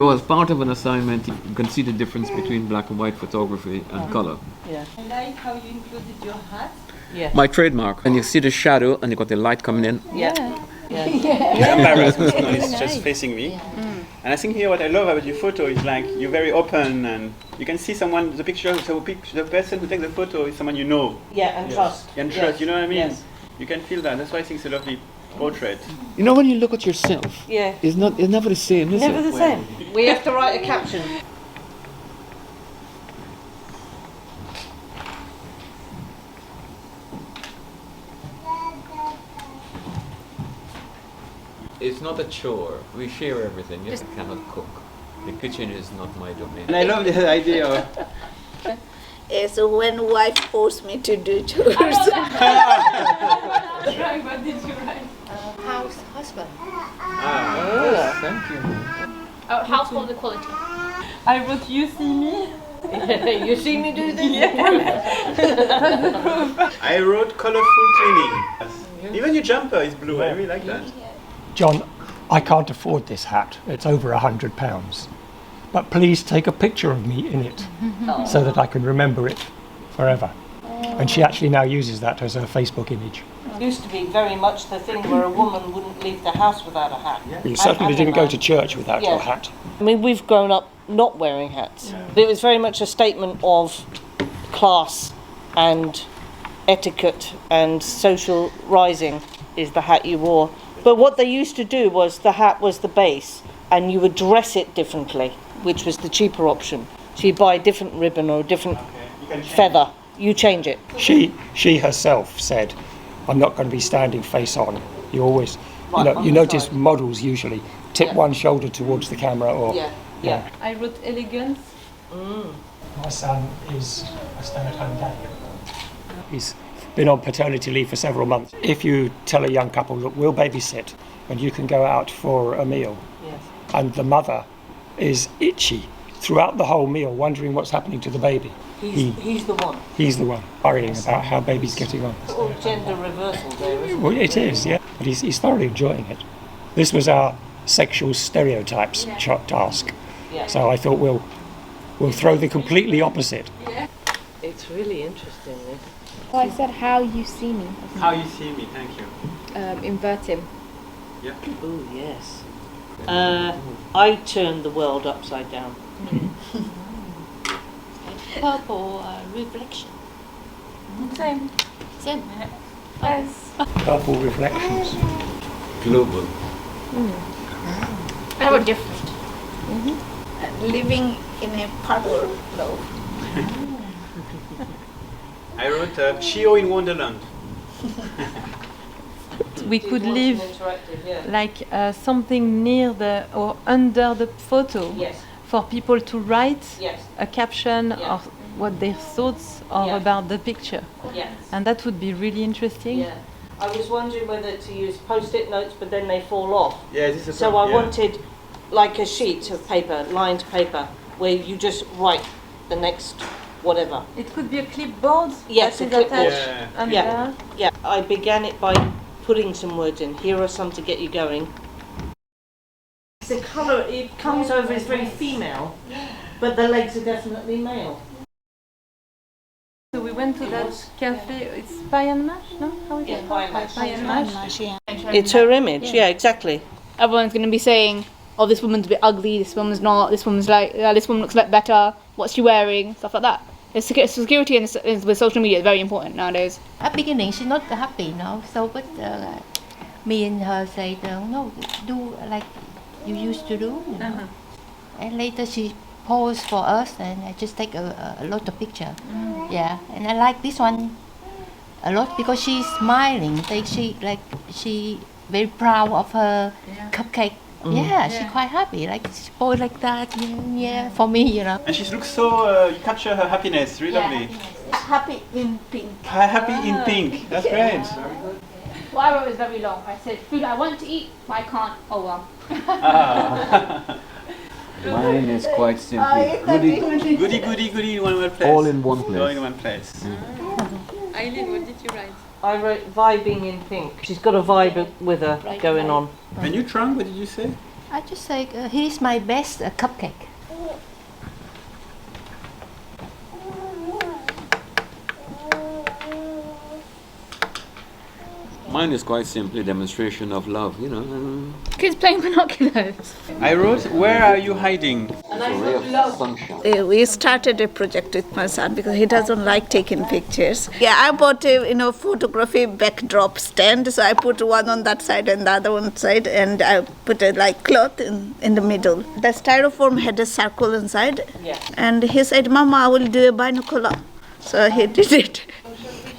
So as part of an assignment, you can see the difference between black and white photography and color. Yeah. I like how you included your hat. Yeah. My trademark. And you see the shadow and you got the light coming in. Yeah. I'm embarrassed because it's just facing me. And I think here what I love about your photo is like you're very open and you can see someone, the picture, the person who takes the photo is someone you know. Yeah, and trust. And trust, you know what I mean? Yes. You can feel that. That's why I think it's a lovely portrait. You know when you look at yourself, Yeah. it's never the same, is Never it? the same. We have to write a caption. It's not a chore. We share everything. Yes, I cannot cook. The kitchen is not my domain. And I love the idea of So when wife forced me to do chores. What did you write? House husband. Thank you. Household equality. I wrote you see me. You see me do this? I wrote colorful cleaning. Even your jumper is blue. I really like that. John, I can't afford this hat. It's over £100. But please take a picture of me in it so that I can remember it forever. And she actually now uses that as her Facebook image. It used to be very much the thing where a woman wouldn't leave the house without a hat. You certainly didn't go to church without your hat. I mean, we've grown up not wearing hats. It was very much a statement of class and etiquette and social rising is the hat you wore. But what they used to do was the hat was the base and you would dress it differently, which was the cheaper option. So you buy a different ribbon or a different feather, you change it. She herself said, I'm not going to be standing face on. You always, you notice models usually tip one shoulder towards the camera or... Yeah. I wrote elegance. My son is a stay-at-home dad. He's been on paternity leave for several months. If you tell a young couple, look, we'll babysit and you can go out for a meal, and the mother is itchy throughout the whole meal, wondering what's happening to the baby. He's the one. He's the one worrying about how baby's getting on. It's all gender reversal there, isn't it? Well, it is, yeah. But he's thoroughly enjoying it. This was our sexual stereotypes task. Yeah. So I thought we'll throw the completely opposite. It's really interesting. Well, I said how you see me. How you see me, thank you. Invert him. Yeah. Oh, yes. I turned the world upside down. Purple reflection. Same. Same. Yes. Purple reflections. Global. They were different. Living in a puddle globe. I wrote Chio in Wonderland. We could live like something near the or under the photo for people to write a caption or what their thoughts are about the picture. And that would be really interesting. Yeah. I was wondering whether to use post-it notes, but then they fall off. Yeah, this is So I wanted like a sheet of paper, lined paper, where you just write the next whatever. It could be a clipboard. Yes, that a is clipboard. attached under. Yeah. I began it by putting some words in. Here are some to get you going. The colour, it comes over as very female, but the legs are definitely male. So we went to that cafe. It's Pie and Mash, no? How is it called? Pie and Mash. It's her image, yeah, exactly. Everyone's going to be saying, oh, this woman's a bit ugly, this woman's not, this woman's like, this woman looks like better, what's she wearing, stuff like that. Security with social media is very important nowadays. At beginning, she's not happy, no. So, but me and her say, no, do like you used to do. You know? And later she posed for us, and I just take a lot of picture. Yeah, and I like this one a lot because she's smiling. Like she very proud of her cupcake. Yeah, she's quite happy. Like she's boy like that. Yeah, for me, you know. And she looks so, you capture her happiness, really lovely. Happy in pink. Happy in pink, that's great. What I wrote was very long. I said, food I want to eat, but I can't. Oh well. Mine is quite simple. Goody in one place. All in one place. All in one place. Eileen, what did you write? I wrote vibing in pink. She's got a vibe with her going on. And you, Trung, what did you say? I just say he's my best cupcake. Mine is quite simply demonstration of love, you know. Kids playing binoculars. I wrote, where are you hiding? It's a ray of sunshine. We started a project with my son because he doesn't like taking pictures. Yeah, I bought a photography backdrop stand, so I put one on that side and the other one side, and I put a cloth in the middle. The styrofoam had a circle inside, and he said, "Mama, I will do a binocular." So he did it.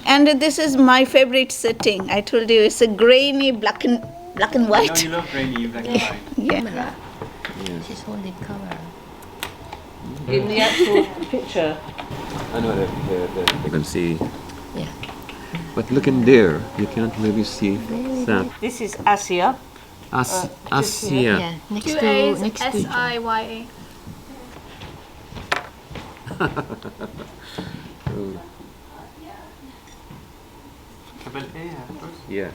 And this is my favorite setting. I told you it's a grainy black and white. I know you love grainy black and white. Yeah. She's holding camera. In the actual picture. I know that you can see. Yeah. But look in there, you can't really see that. This is Asia. Asia. Yeah, next Two to A's, next to each other. S-I-Y-A. Double A, of course. Yeah.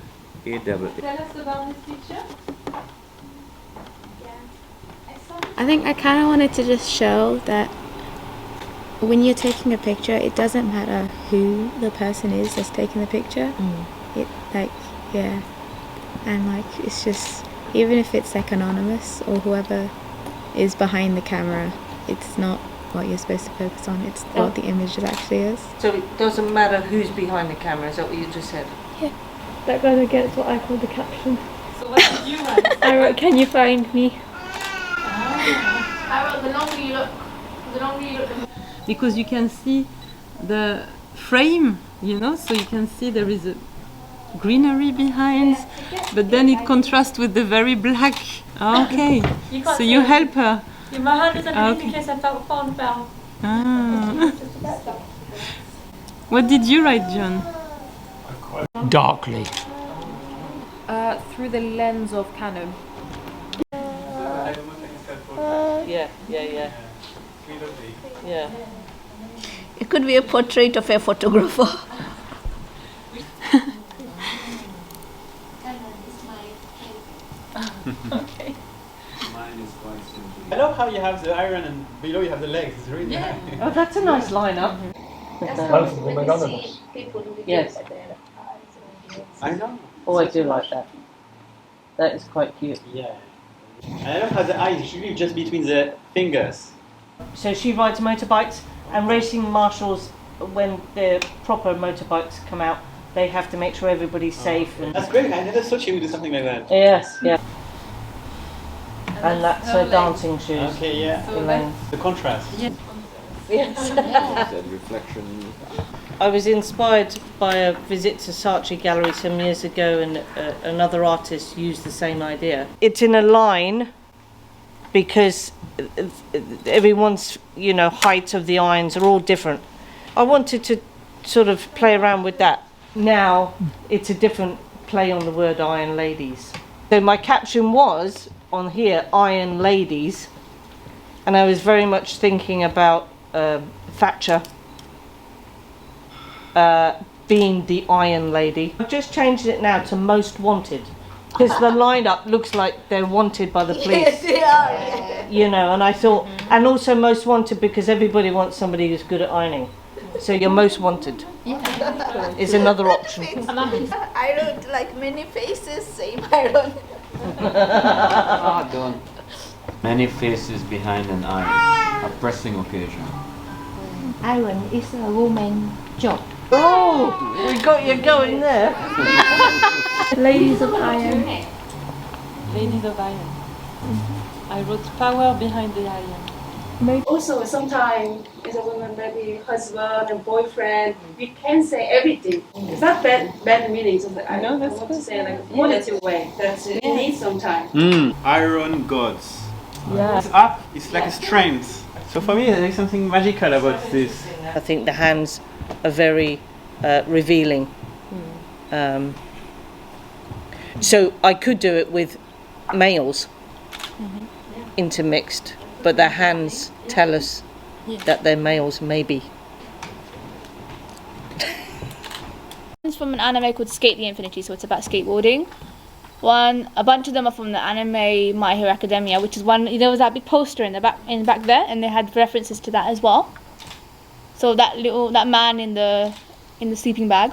A-double-A. Tell us about this picture. I think I kind of wanted to just show that when you're taking a picture, it doesn't matter who the person is that's taking the picture. It and it's just, even if it's anonymous or whoever is behind the camera, it's not what you're supposed to focus on. It's what the image actually is. So it doesn't matter who's behind the camera, is that what you just said? That goes against what I call the caption. So what did you write? I wrote, "Can you find me?" I wrote, the longer you look, Because you can see the frame, so you can see there is a greenery behind, but then it contrasts with the very black. Okay, so you help her. My hand was underneath in case I fell. Ah. What did you write, John? Darkly. Through the lens of Canon. Yeah. It could be a portrait of a photographer. Okay. Mine is quite simple. I love how you have the iron and below you have the legs. It's really nice. Oh, that's a nice lineup. Both of them anonymous. Yes. I know. Oh, I do like that. That is quite cute. Yeah. And I love how the eyes should be just between the fingers. So she rides motorbikes, and racing marshals, when the proper motorbikes come out, they have to make sure everybody's safe. And That's great. I never thought she would do something like that. yes, yeah. And that's her dancing shoes. Okay, yeah. Elaine. The contrast. Yes. That reflection. I was inspired by a visit to Saatchi Gallery some years ago, and another artist used the same idea. It's in a line because everyone's, height of the irons are all different. I wanted to sort of play around with that. Now it's a different play on the word iron ladies. So my caption was on here, iron ladies, and I was very much thinking about Thatcher being the iron lady. I've just changed it now to most wanted, because the lineup looks like they're wanted by the police. Yes, they are. And I thought, and also most wanted because everybody wants somebody who's good at ironing. So you're most wanted is another option. I wrote many faces, same iron. Done. Many faces behind an eye. A pressing occasion. Iron is a woman job. Oh, we got you going there. Ladies of Iron. Ladies of Iron. I wrote power behind the iron. Also, sometimes as a woman, maybe husband and boyfriend, we can say everything. It's not bad meaning. So I want to say a positive way. That's it needs some time. Iron gods. Yeah. It's up. It's like a strength. So for me, there's something magical about this. I think the hands are very revealing. So I could do it with males intermixed, but their hands tell us that they're males, maybe. It's from an anime called Skate the Infinity, so it's about skateboarding. A bunch of them are from the anime My Hero Academia, which is one. There was that big poster in the back there, and they had references to that as well. So that man in the sleeping bag,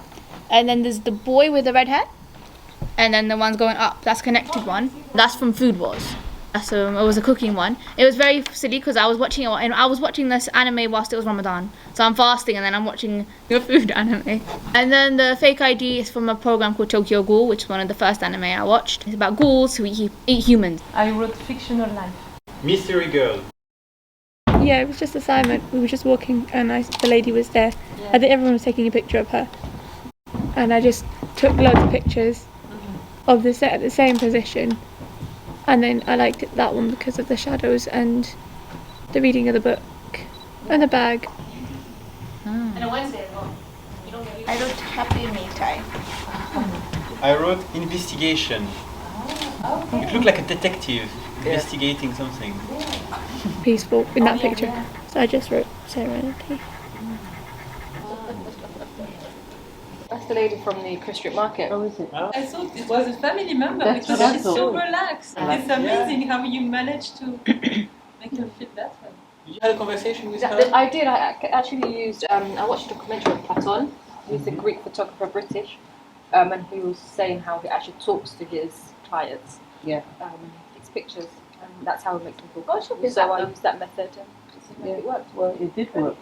and then there's the boy with the red hair, and then the one's going up. That's connected one. That's from Food Wars. So it was a cooking one. It was very silly because I was watching it, and I was watching this anime whilst it was Ramadan. So I'm fasting, and then I'm watching the food anime. And then the fake ID is from a program called Tokyo Ghoul, which is one of the first anime I watched. It's about ghouls who eat humans. I wrote fictional life. Mystery girl. Yeah, it was just assignment. We were just walking, and the lady was there. I think everyone was taking a picture of her, and I just took loads of pictures of the set at the same position. And then I liked that one because of the shadows and the reading of the book and the bag. And a Wednesday as well. I wrote happy me time. I wrote investigation. It looked like a detective investigating something. Peaceful in that picture. So I just wrote serenity. That's the lady from the Chris Street Market. I thought it was a family member because she's so relaxed. It's amazing how you managed to make her feel that way. You had a conversation with her? I did. I actually used. I watched a documentary on Platon. He's a Greek photographer, British, and he was saying how he actually talks to his clients. Yeah. Takes pictures, and that's how it makes them feel comfortable. So I used that method, and it worked. Well, it did work.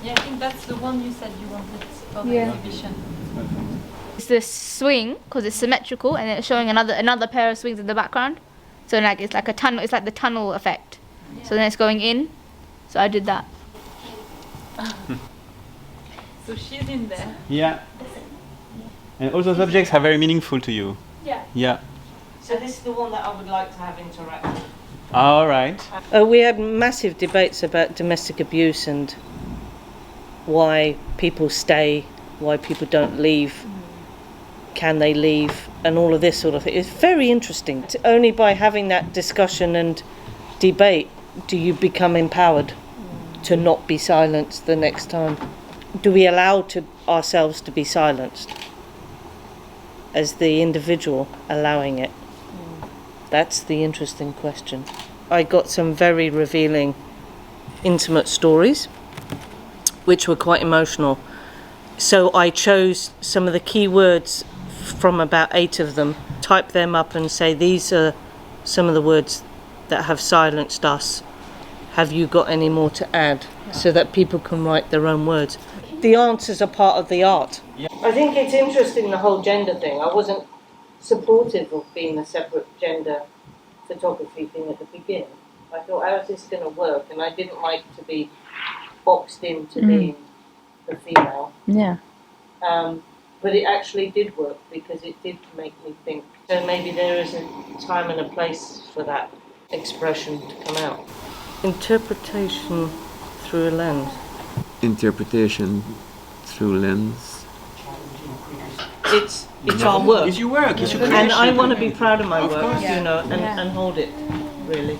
Yeah, I think that's the one you said you wanted for the exhibition. It's this swing because it's symmetrical, and it's showing another pair of swings in the background. So like it's like a tunnel. It's like the tunnel effect. Yeah. So then it's going in. So I did that. So she's in there. Yeah. And all those objects are very meaningful to you. Yeah. Yeah. So this is the one that I would like to have interactive. All right. We had massive debates about domestic abuse and why people stay, why people don't leave, can they leave, and all of this sort of thing. It's very interesting. Only by having that discussion and debate do you become empowered to not be silenced the next time. Do we allow ourselves to be silenced as the individual allowing it? That's the interesting question. I got some very revealing, intimate stories, which were quite emotional. So I chose some of the key words from about 8 of them, type them up and say, these are some of the words that have silenced us. Have you got any more to add? So that people can write their own words. The answers are part of the art. Yeah. I think it's interesting, the whole gender thing. I wasn't supportive of being a separate gender photography thing at the beginning. I thought, how is this going to work? And I didn't like to be boxed into being the female. Yeah. But it actually did work because it did make me think. So maybe there is a time and a place for that expression to come out. Interpretation through a lens. Interpretation through lens. It's our work. It's your work. It's your And creation. I want to be proud of my work, course. you know, and hold it, really.